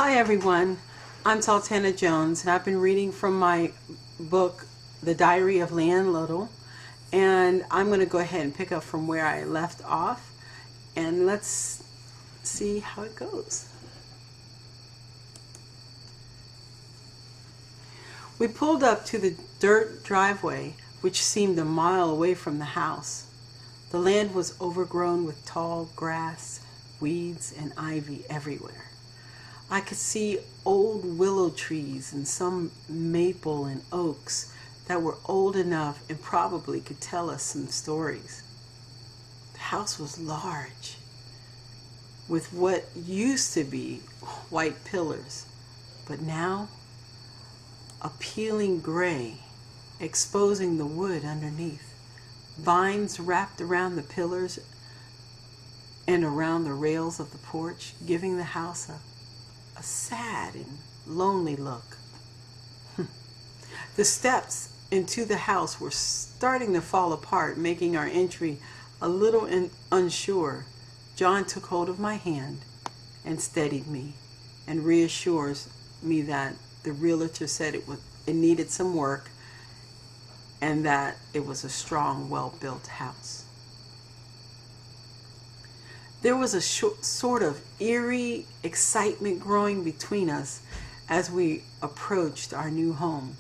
Hi everyone, I'm Sultana Jones and I've been reading from my book, The Diary of Leanne Little, and I'm going to go ahead and pick up from where I left off and let's see how it goes. We pulled up to the dirt driveway which seemed a mile away from the house. The land was overgrown with tall grass, weeds, and ivy everywhere. I could see old willow trees and some maple and oaks that were old enough and probably could tell us some stories. The house was large, with what used to be white pillars, but now a peeling gray, exposing the wood underneath. Vines wrapped around the pillars and around the rails of the porch, giving the house a sad and lonely look. The steps into the house were starting to fall apart, making our entry a little unsure. John took hold of my hand and steadied me and reassures me that the realtor said it needed some work and that it was a strong, well-built house. There was a sort of eerie excitement growing between us as we approached our new home.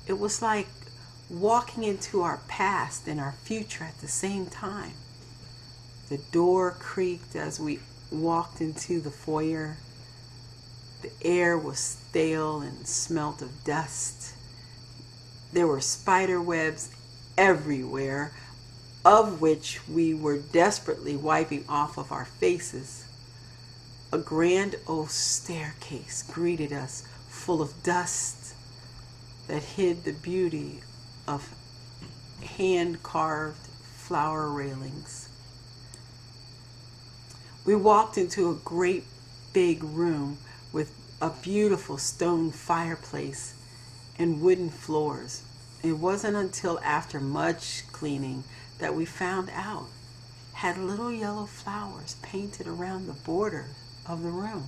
It was like walking into our past and our future at the same time. The door creaked as we walked into the foyer. The air was stale and smelt of dust. There were spider webs everywhere, of which we were desperately wiping off of our faces. A grand old staircase greeted us, full of dust that hid the beauty of hand-carved flower railings. We walked into a great big room with a beautiful stone fireplace and wooden floors. It wasn't until after much cleaning that we found out had little yellow flowers painted around the border of the room.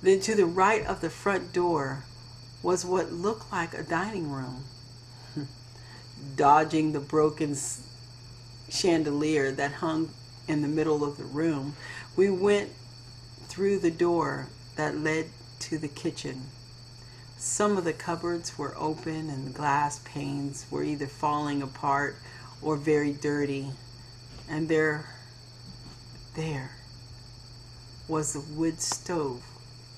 Then to the right of the front door was what looked like a dining room. Dodging the broken chandelier that hung in the middle of the room, we went through the door that led to the kitchen. Some of the cupboards were open and the glass panes were either falling apart or very dirty, and there was the wood stove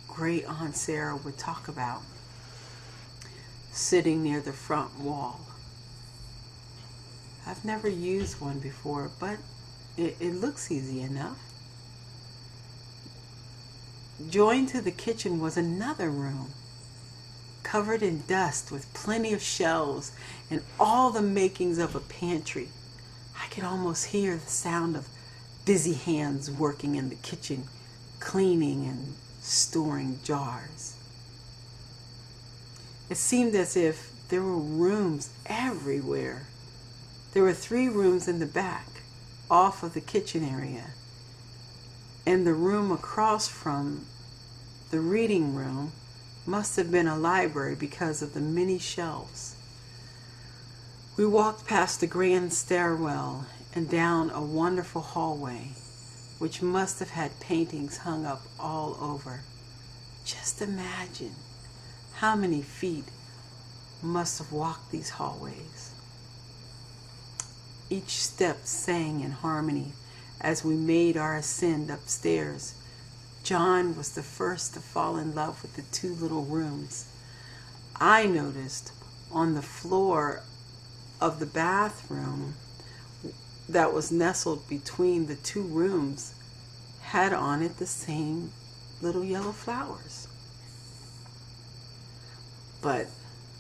Great Aunt Sarah would talk about, sitting near the front wall. I've never used one before, but it looks easy enough. Joined to the kitchen was another room, covered in dust with plenty of shelves and all the makings of a pantry. I could almost hear the sound of busy hands working in the kitchen, cleaning and storing jars. It seemed as if there were rooms everywhere. There were 3 rooms in the back, off of the kitchen area, and the room across from the reading room must have been a library because of the many shelves. We walked past the grand stairwell and down a wonderful hallway, which must have had paintings hung up all over. Just imagine how many feet must have walked these hallways. Each step sang in harmony as we made our ascent upstairs. John was the first to fall in love with the 2 little rooms. I noticed on the floor of the bathroom that was nestled between the 2 rooms had on it the same little yellow flowers. But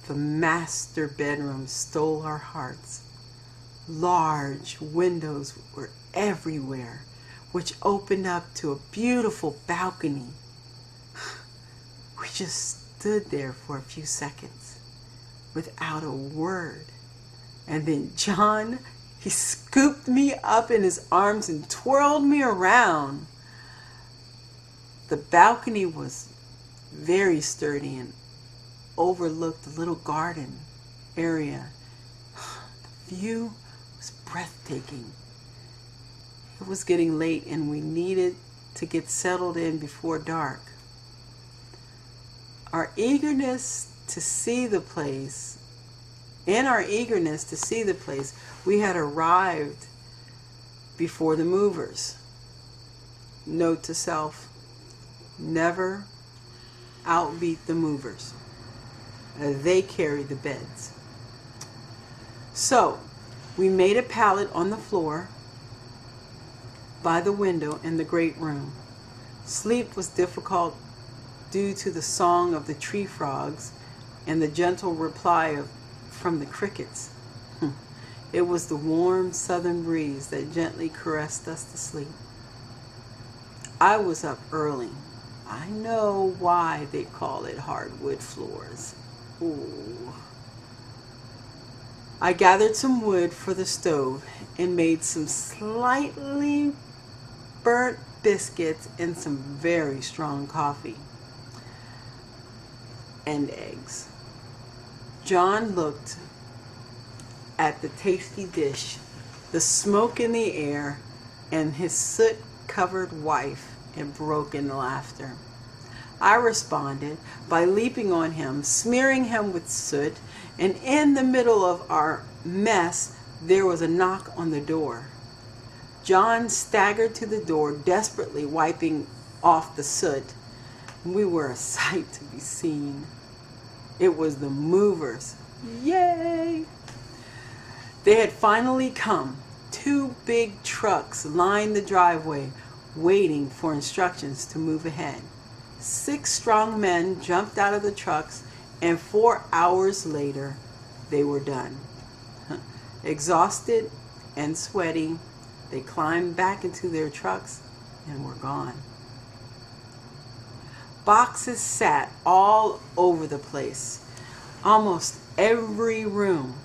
the master bedroom stole our hearts. Large windows were everywhere, which opened up to a beautiful balcony. We just stood there for a few seconds without a word. And then John, he scooped me up in his arms and twirled me around. The balcony was very sturdy and overlooked the little garden area. The view was breathtaking. It was getting late and we needed to get settled in before dark. Our eagerness to see the place, we had arrived before the movers. Note to self, never outbeat the movers. They carry the beds. So, we made a pallet on the floor by the window in the great room. Sleep was difficult due to the song of the tree frogs and the gentle reply from the crickets. It was the warm southern breeze that gently caressed us to sleep. I was up early. I know why they call it hardwood floors. Ooh. I gathered some wood for the stove and made some slightly burnt biscuits and some very strong coffee and eggs. John looked at the tasty dish, the smoke in the air, and his soot-covered wife and broke into laughter. I responded by leaping on him, smearing him with soot, and in the middle of our mess, there was a knock on the door. John staggered to the door, desperately wiping off the soot. We were a sight to be seen. It was the movers. Yay! They had finally come. 2 big trucks lined the driveway, waiting for instructions to move ahead. 6 strong men jumped out of the trucks, and 4 hours later, they were done. Exhausted and sweaty, they climbed back into their trucks and were gone. Boxes sat all over the place, almost every room,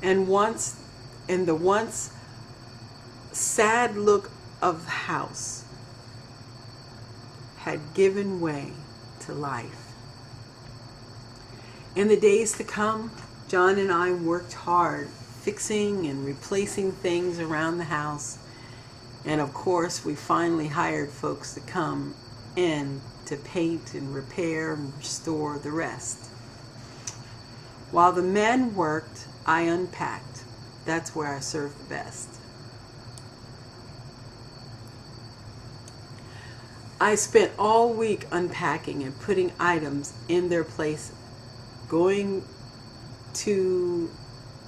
and the once sad look of the house had given way to life. In the days to come, John and I worked hard fixing and replacing things around the house, and of course we finally hired folks to come in to paint and repair and restore the rest. While the men worked, I unpacked. That's where I served the best. I spent all week unpacking and putting items in their place, going to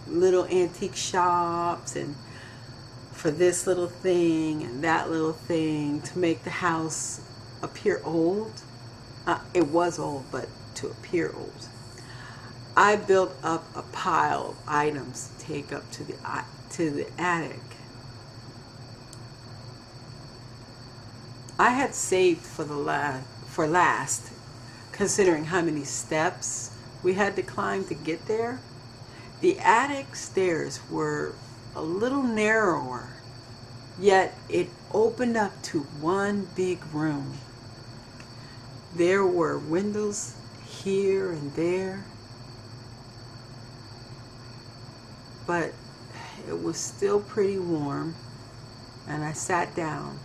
little antique shops and for this little thing and that little thing to make the house appear old. It was old, but to appear old. I built up a pile of items to take up to the attic. I had saved for last, considering how many steps we had to climb to get there. The attic stairs were a little narrower, yet it opened up to one big room. There were windows here and there, but it was still pretty warm, and I sat down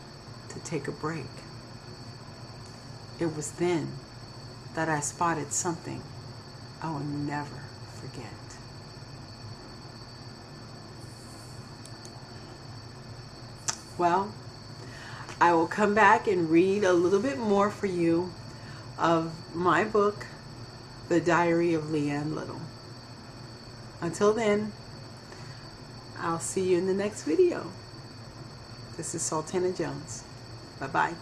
to take a break. It was then that I spotted something I will never forget. Well, I will come back and read a little bit more for you of my book, The Diary of Leanne Little. Until then, I'll see you in the next video. This is Sultana Jones. Bye-bye.